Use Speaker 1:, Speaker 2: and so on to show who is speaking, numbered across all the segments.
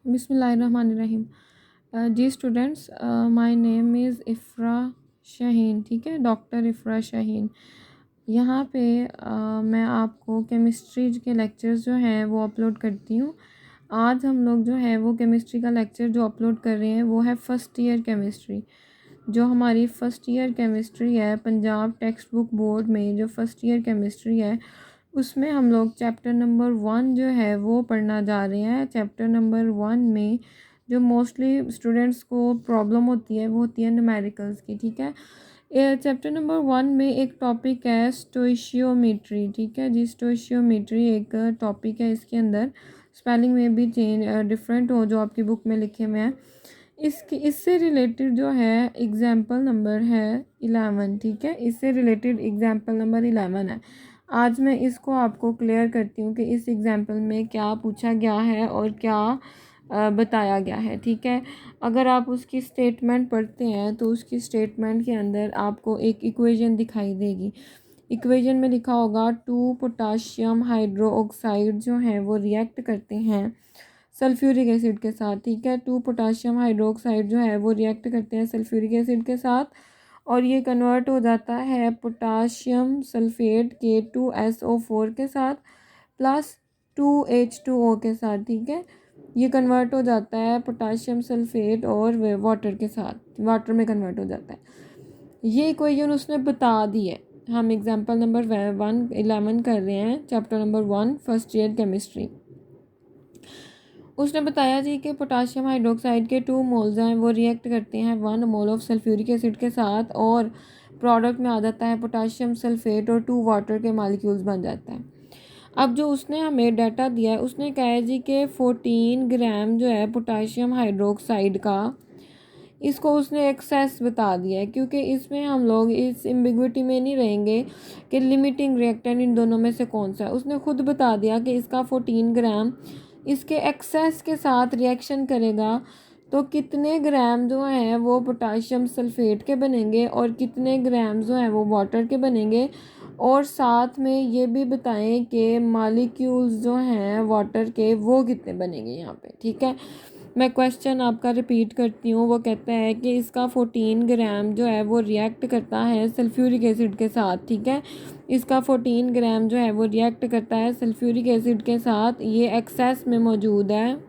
Speaker 1: बिस्मिल्लाहिर्रहमानिर्रहीम। जी students, my name is Ifra Shaheen. ठीक है, डॉक्टर इफ़रा शाहीन। यहाँ पे मैं आपको केमिस्ट्री के लेक्चर्स जो हैं वो अपलोड करती हूँ। आज हम लोग जो है वो केमिस्ट्री का लेक्चर जो अपलोड कर रहे हैं वो है फ़र्स्ट ईयर केमिस्ट्री। जो हमारी फ़र्स्ट ईयर केमिस्ट्री है, पंजाब टेक्स्ट बुक बोर्ड में जो फ़र्स्ट ईयर केमिस्ट्री है उसमें हम लोग चैप्टर नंबर 1 जो है वो पढ़ना जा रहे हैं। चैप्टर नंबर 1 में जो मोस्टली स्टूडेंट्स को प्रॉब्लम होती है वो होती है न्यूमेरिकल्स की। ठीक है, चैप्टर नंबर 1 में एक टॉपिक है स्टोइशियोमेट्री। ठीक है जी, स्टोइशियोमेट्री एक टॉपिक है। इसके अंदर स्पेलिंग में भी डिफरेंट हो जो आपकी बुक में लिखे हुए हैं। इससे रिलेटेड जो है एग्जाम्पल नंबर है 11। ठीक है, इससे रिलेटेड एग्जाम्पल नंबर 11 है। आज मैं इसको आपको क्लियर करती हूँ कि इस एग्जाम्पल में क्या पूछा गया है और क्या बताया गया है। ठीक है, अगर आप उसकी स्टेटमेंट पढ़ते हैं तो उसकी स्टेटमेंट के अंदर आपको एक इक्वेशन दिखाई देगी। इक्वेशन में लिखा होगा 2 पोटाशियम हाइड्रो ऑक्साइड जो हैं वो रिएक्ट करते हैं सल्फ्यूरिक एसिड के साथ। ठीक है, 2 पोटाशियम हाइड्रोक्साइड जो है वो रिएक्ट करते हैं सल्फ्यूरिक एसिड के साथ और ये कन्वर्ट हो जाता है पोटाशियम सल्फेट के 2SO4 के साथ प्लस 2H2O के साथ। ठीक है, ये कन्वर्ट हो जाता है पोटाशियम सल्फेट और वाटर के साथ, वाटर में कन्वर्ट हो जाता है। ये इक्वेशन उसने बता दी है। हम एग्जांपल नंबर 11 कर रहे हैं, chapter number 1 first year chemistry. उसने बताया जी कि पोटाशियम हाइड्रोक्साइड के 2 मोल्स हैं वो रिएक्ट करते हैं 1 मोल ऑफ सल्फ्यूरिक एसिड के साथ और प्रोडक्ट में आ जाता है पोटाशियम सल्फेट और 2 वाटर के मालिक्यूल्स बन जाता है। अब जो उसने हमें डाटा दिया है उसने कहा है जी कि 14 ग्राम जो है पोटाशियम हाइड्रोक्साइड का, इसको उसने एक्सेस बता दिया है क्योंकि इसमें हम लोग इस एम्बिग्विटी में नहीं रहेंगे कि लिमिटिंग रिएक्टेंट इन दोनों में से कौन सा है। उसने खुद बता दिया कि इसका 14 ग्राम इसके एक्सेस के साथ रिएक्शन करेगा तो कितने ग्राम जो हैं वो पोटाशियम सल्फेट के बनेंगे और कितने ग्राम जो हैं वो वाटर के बनेंगे। और साथ में ये भी बताएं कि मालिक्यूल्स जो हैं वाटर के वो कितने बनेंगे यहाँ पे। ठीक है, मैं क्वेश्चन आपका रिपीट करती हूँ। वो कहता है कि इसका 14 ग्राम जो है वो रिएक्ट करता है सल्फ्यूरिक एसिड के साथ। ठीक है, इसका 14 ग्राम जो है वो रिएक्ट करता है सल्फ्यूरिक एसिड के साथ, ये एक्सेस में मौजूद है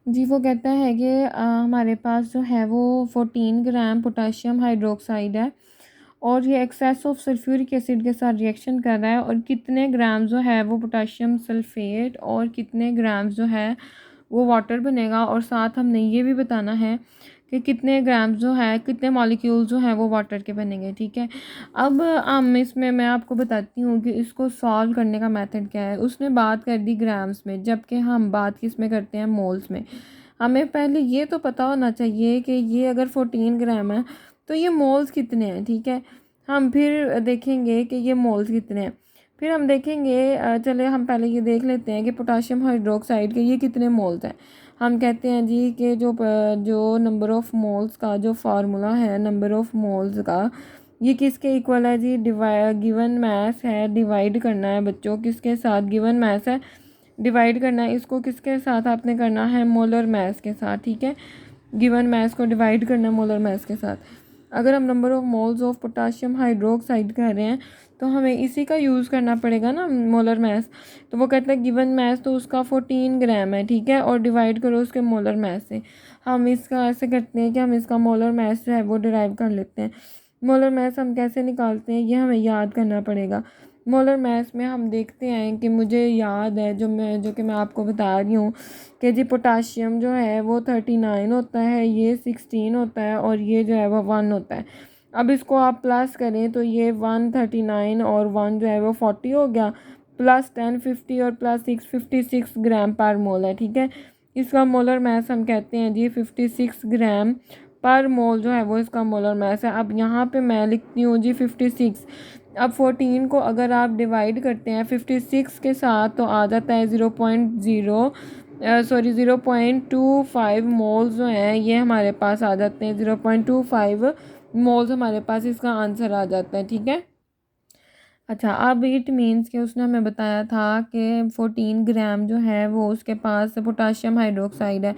Speaker 1: जी। वो कहता है कि हमारे पास जो है वो 14 ग्राम पोटाशियम हाइड्रोक्साइड है और ये एक्सेस ऑफ सल्फ्यूरिक एसिड के साथ रिएक्शन कर रहा है और कितने ग्राम जो है वो पोटाशियम सल्फेट और कितने ग्राम जो है वो वाटर बनेगा। और साथ हमने ये भी बताना है कि कितने ग्राम जो है, कितने मॉलिक्यूल जो हैं वो वाटर के बनेंगे। ठीक है, अब हम इसमें मैं आपको बताती हूँ कि इसको सॉल्व करने का मेथड क्या है। उसने बात कर दी ग्राम्स में, जबकि हम बात किस में करते हैं, मोल्स में। हमें पहले ये तो पता होना चाहिए कि ये अगर 14 ग्राम है तो ये मोल्स कितने हैं। ठीक है, हम फिर देखेंगे कि ये मोल्स कितने हैं, फिर हम देखेंगे। चले हम पहले ये देख लेते हैं कि पोटाशियम हाइड्रोक्साइड के ये कितने मोल्स हैं। हम कहते हैं जी कि जो नंबर ऑफ़ मोल्स का जो फार्मूला है नंबर ऑफ़ मोल्स का, ये किसके इक्वल है जी, गिवन मास है, डिवाइड करना है बच्चों किसके साथ, गिवन मास है डिवाइड करना है, इसको किसके साथ आपने करना है, मोलर मास के साथ। ठीक है, गिवन मास को डिवाइड करना है मोलर मास के साथ। अगर हम number of moles of potassium hydroxide कह रहे हैं तो हमें इसी का यूज़ करना पड़ेगा ना, मोलर मास। तो वो कहता है गिवन मास तो उसका 14 ग्राम है। ठीक है, और डिवाइड करो उसके मोलर मास से। हम इसका ऐसे करते हैं कि हम इसका मोलर मास जो है वो डिराइव कर लेते हैं। मोलर मास हम कैसे निकालते हैं ये हमें याद करना पड़ेगा। मोलर मास में हम देखते हैं कि मुझे याद है जो कि मैं आपको बता रही हूँ कि जी पोटाशियम जो है वो 39 होता है, ये 16 होता है और ये जो है वो 1 होता है। अब इसको आप प्लस करें तो ये 139 और 1 जो है वो 40 हो गया, प्लस 10 50 और प्लस 6 56 ग्राम पर मोल है। ठीक है, इसका मोलर मास हम कहते हैं जी 56 ग्राम पर मोल जो है वो इसका मोलर मास है। अब यहाँ पे मैं लिखती हूँ जी 56। अब 14 को अगर आप डिवाइड करते हैं 56 के साथ तो आ जाता है 0.25 मोल्स जो हैं ये हमारे पास आ जाते हैं, 0.25 मोल्स हमारे पास इसका आंसर आ जाता है। ठीक है, अच्छा, अब इट मीन्स कि उसने हमें बताया था कि 14 ग्राम जो है वो उसके पास पोटाशियम हाइड्रोक्साइड है।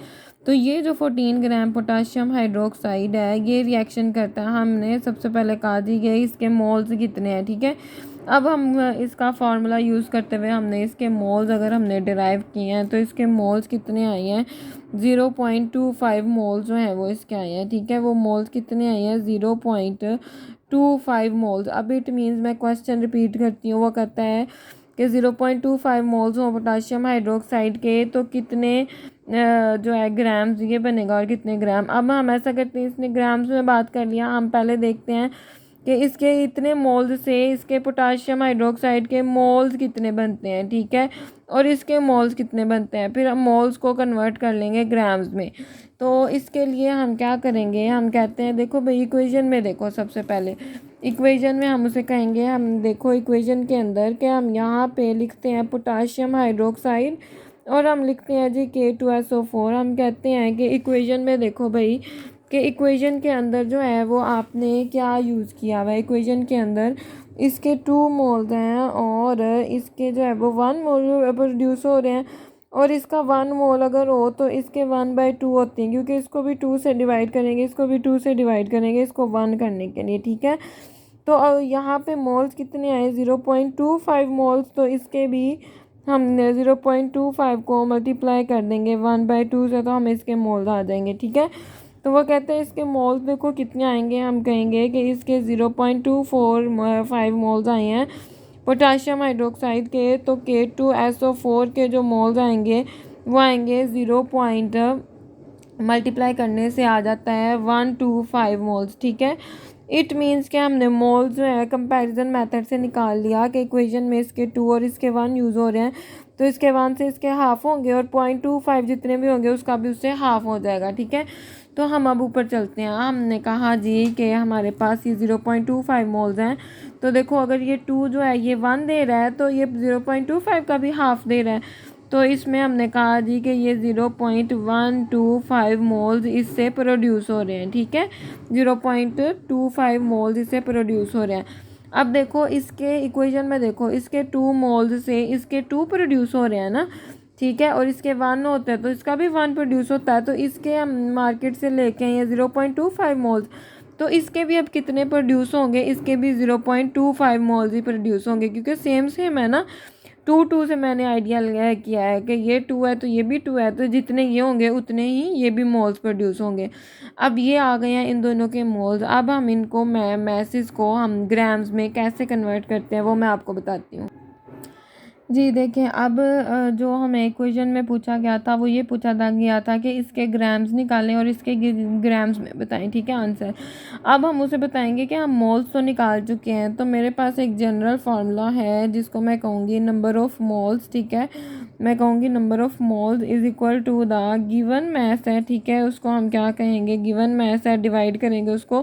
Speaker 1: तो ये जो 14 ग्राम पोटाशियम हाइड्रोक्साइड है ये रिएक्शन करता है, हमने सबसे पहले कहा जी कि इसके मोल्स कितने हैं, ठीक है। अब हम इसका फार्मूला यूज़ करते हुए हमने इसके मोल्स अगर हमने डिराइव किए हैं तो इसके मोल्स कितने आए हैं, 0.25 मोल्स जो हैं वो इसके आए हैं, ठीक है। वो मोल्स कितने आए हैं, 0.25 मोल्स। अब इट मीन्स मैं क्वेश्चन रिपीट करती हूँ, वो कहता है कि 0.25 मोल्स हो पोटाशियम हाइड्रोक्साइड के तो कितने जो है ग्राम्स ये बनेगा और कितने ग्राम। अब हम ऐसा करते हैं, इसने ग्राम्स में बात कर लिया, हम पहले देखते हैं कि इसके इतने मोल्स से इसके पोटाशियम हाइड्रोक्साइड के मोल्स कितने बनते हैं, ठीक है, और इसके मोल्स कितने बनते हैं। फिर हम मोल्स को कन्वर्ट कर लेंगे ग्राम्स में। तो इसके लिए हम क्या करेंगे, हम कहते हैं देखो भाई इक्वेशन में देखो, सबसे पहले इक्वेशन में हम उसे कहेंगे, हम देखो इक्वेशन के अंदर कि हम यहाँ पे लिखते हैं पोटाशियम हाइड्रोक्साइड और हम लिखते हैं जी K2SO4। हम कहते हैं कि इक्वेशन में देखो भाई कि इक्वेशन के अंदर जो है वो आपने क्या यूज़ किया हुआ है, इक्वेशन के अंदर इसके 2 मोल्स हैं और इसके जो है वो 1 मोल प्रोड्यूस हो रहे हैं और इसका 1 मोल अगर हो तो इसके 1/2 होते हैं, क्योंकि इसको भी 2 से डिवाइड करेंगे, इसको भी 2 से डिवाइड करेंगे इसको 1 करने के लिए, ठीक है। तो यहाँ पे मोल्स कितने आए, 0.25 मोल्स। तो इसके भी हम 0.25 को मल्टीप्लाई कर देंगे 1/2 से तो हमें इसके मोल्स आ जाएंगे, ठीक है। तो वो कहते हैं इसके मोल्स देखो कितने आएंगे, हम कहेंगे कि इसके 0.25 मोल्स आए हैं पोटाशियम हाइड्रोक्साइड के, तो K2SO4 के जो मोल्स आएंगे वो आएंगे 0 पॉइंट मल्टीप्लाई करने से आ जाता है 125 मोल्स, ठीक है। इट मीन्स कि हमने मोल्स जो है कंपैरिजन मेथड से निकाल लिया कि इक्वेशन में इसके 2 और इसके 1 यूज़ हो रहे हैं, तो इसके 1 से इसके हाफ होंगे और 0.25 जितने भी होंगे उसका भी उससे हाफ हो जाएगा, ठीक है। तो हम अब ऊपर चलते हैं, हमने कहा जी कि हमारे पास ये 0.25 मोल्स हैं। तो देखो अगर ये 2 जो है ये 1 दे रहा है तो ये 0.25 का भी हाफ दे रहा है। तो इसमें हमने कहा जी कि ये 0.125 मोल्स इससे प्रोड्यूस हो रहे हैं, ठीक है। 0.25 मोल्स इससे प्रोड्यूस हो रहे हैं। अब देखो इसके इक्वेशन में देखो इसके 2 मोल्स से इसके 2 प्रोड्यूस हो रहे हैं ना, ठीक है, और इसके 1 होता है तो इसका भी 1 प्रोड्यूस होता है। तो इसके हम मार्केट से लेके आए हैं 0.25 मोल्स, तो इसके भी अब कितने प्रोड्यूस होंगे, इसके भी 0.25 मोल्स ही प्रोड्यूस होंगे, क्योंकि सेम सेम है ना। 2 से मैंने आइडिया लगाया किया है कि ये 2 है तो ये भी 2 है, तो जितने ये होंगे उतने ही ये भी मोल्स प्रोड्यूस होंगे। अब ये आ गए हैं इन दोनों के मोल्स। अब हम इनको मैसेज को हम ग्राम्स में कैसे कन्वर्ट करते हैं वो मैं आपको बताती हूँ। जी देखिए, अब जो हमें इक्वेशन में पूछा गया था वो ये पूछा गया था कि इसके ग्राम्स निकालें और इसके ग्राम्स में बताएं, ठीक है, आंसर। अब हम उसे बताएंगे कि हम मोल्स तो निकाल चुके हैं, तो मेरे पास एक जनरल फार्मूला है जिसको मैं कहूँगी नंबर ऑफ़ मोल्स, ठीक है। मैं कहूँगी number of moles is equal to the given mass है, ठीक है, उसको हम क्या कहेंगे, गिवन मैस है, डिवाइड करेंगे उसको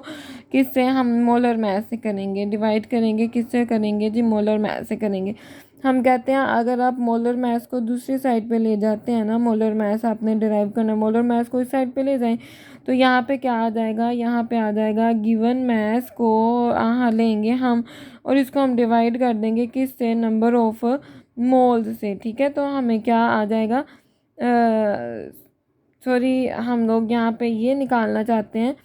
Speaker 1: किससे, हम मोलर मैस से करेंगे, डिवाइड करेंगे किससे करेंगे जी, मोलर मैस से करेंगे। हम कहते हैं अगर आप मोलर मैस को दूसरी साइड पे ले जाते हैं ना, मोलर मैस आपने डिराइव करना, मोलर मैस को इस साइड पे ले जाएं तो यहाँ पे क्या आ जाएगा, यहाँ पे आ जाएगा गिवन मैस को लेंगे हम और इसको हम डिवाइड कर देंगे किससे, नंबर ऑफ मोल्स से, ठीक है। तो हमें क्या आ जाएगा, सॉरी हम लोग यहाँ पे ये निकालना चाहते हैं,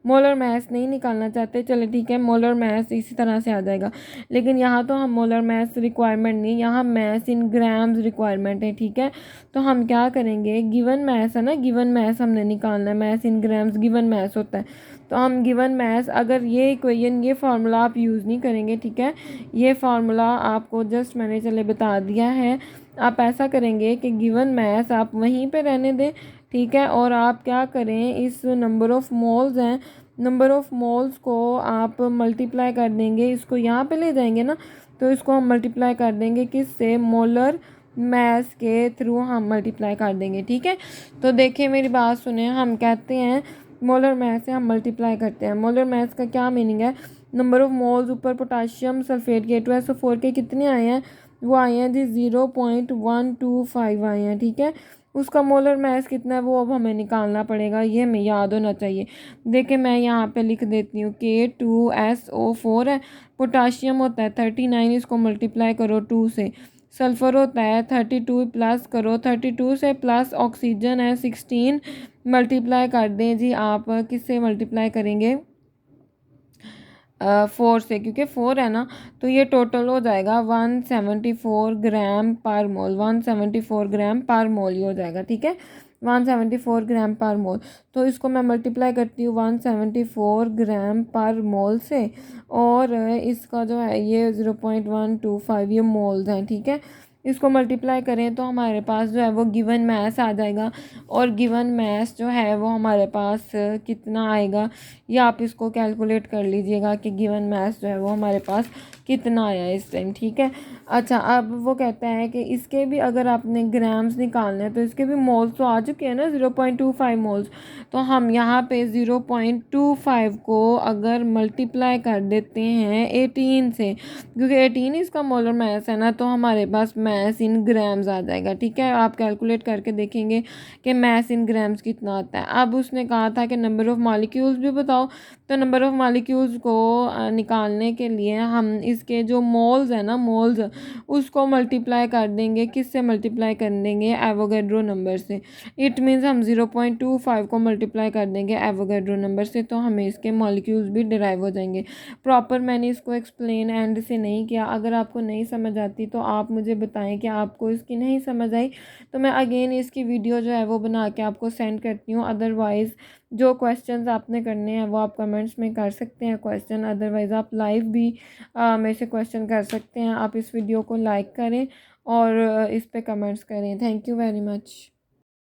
Speaker 1: मोलर मैस नहीं निकालना चाहते, चले ठीक है, मोलर मैस इसी तरह से आ जाएगा। लेकिन यहाँ तो हम मोलर मैस रिक्वायरमेंट नहीं, यहाँ मैस इन ग्राम्स रिक्वायरमेंट है, ठीक है। तो हम क्या करेंगे, गिवन मैस है ना, गिवन मैस हमने निकालना है, mass in grams given mass होता है। तो हम गिवन मैस, अगर ये इक्वेशन ये फार्मूला आप यूज़ नहीं करेंगे, ठीक है, ये फार्मूला आपको जस्ट मैंने चले बता दिया है। आप ऐसा करेंगे कि गिवन मैस आप वहीं पे रहने दें, ठीक है, और आप क्या करें, इस नंबर ऑफ़ मोल्स हैं, नंबर ऑफ़ मोल्स को आप मल्टीप्लाई कर देंगे, इसको यहाँ पे ले जाएंगे ना, तो इसको हम मल्टीप्लाई कर देंगे किससे, मोलर मैस के थ्रू हम मल्टीप्लाई कर देंगे, ठीक है। तो देखिए मेरी बात सुने, हम कहते हैं मोलर मैस से हम मल्टीप्लाई करते हैं। मोलर मैस का क्या मीनिंग है, नंबर ऑफ़ मोल्स ऊपर पोटाशियम सल्फेट के K2SO4 के कितने आए हैं, वो आए हैं जी 0.125 आए हैं, ठीक है। उसका मोलर मास कितना है वो अब हमें निकालना पड़ेगा, ये हमें याद होना चाहिए। देखिए मैं यहाँ पे लिख देती हूँ K2SO4 है, पोटाशियम होता है 39, इसको मल्टीप्लाई करो 2 से, सल्फ़र होता है 32 प्लस करो 32 से, प्लस ऑक्सीजन है 16, मल्टीप्लाई कर दें जी आप, किससे मल्टीप्लाई करेंगे 4 से, क्योंकि 4 है ना, तो ये टोटल हो जाएगा 174 ग्राम पर मोल, 174 ग्राम पर मोल ये हो जाएगा, ठीक है 174 ग्राम पर मोल। तो इसको मैं मल्टीप्लाई करती हूँ 174 ग्राम पर मोल से, और इसका जो है ये 0.125 ये मोल्स हैं, ठीक है। इसको मल्टीप्लाई करें तो हमारे पास जो है वो गिवन मैस आ जाएगा, और गिवन मैस जो है वो हमारे पास कितना आएगा, या आप इसको कैलकुलेट कर लीजिएगा कि गिवन मैस जो है वो हमारे पास कितना आया है इस टाइम, ठीक है। अच्छा, अब वो कहता है कि इसके भी अगर आपने ग्राम्स निकालने हैं तो इसके भी मोल्स तो आ चुके हैं ना 0.25 मोल्स, तो हम यहाँ पे 0.25 को अगर मल्टीप्लाई कर देते हैं 18 से, क्योंकि 18 इसका मोलर मैस है ना, तो हमारे पास मैस इन ग्राम्स आ जाएगा, ठीक है। आप कैलकुलेट करके देखेंगे कि मैस इन ग्राम्स कितना आता है। अब उसने कहा था कि नंबर ऑफ़ मॉलिक्यूल्स भी बताओ, तो नंबर ऑफ़ मॉलिक्यूल्स को निकालने के लिए हम इसके जो मोल्स है ना, मोल्स उसको मल्टीप्लाई कर देंगे, किससे मल्टीप्लाई कर देंगे, एवोगैड्रो नंबर से। इट मीन्स हम 0.25 को मल्टीप्लाई कर देंगे एवोगैड्रो नंबर से, तो हमें इसके मॉलिक्यूल्स भी डिराइव हो जाएंगे। प्रॉपर मैंने इसको एक्सप्लेन एंड से नहीं किया, अगर आपको नहीं समझ आती तो आप मुझे बताएं कि आपको इसकी नहीं समझ आई, तो मैं अगेन इसकी वीडियो जो है वो बना के आपको सेंड करती हूँ। अदरवाइज़ जो क्वेश्चंस आपने करने हैं वो आप कमेंट्स में कर सकते हैं क्वेश्चन, अदरवाइज़ आप लाइव भी मेरे से क्वेश्चन कर सकते हैं। आप इस वीडियो को लाइक करें और इस पे कमेंट्स करें। Thank you very much.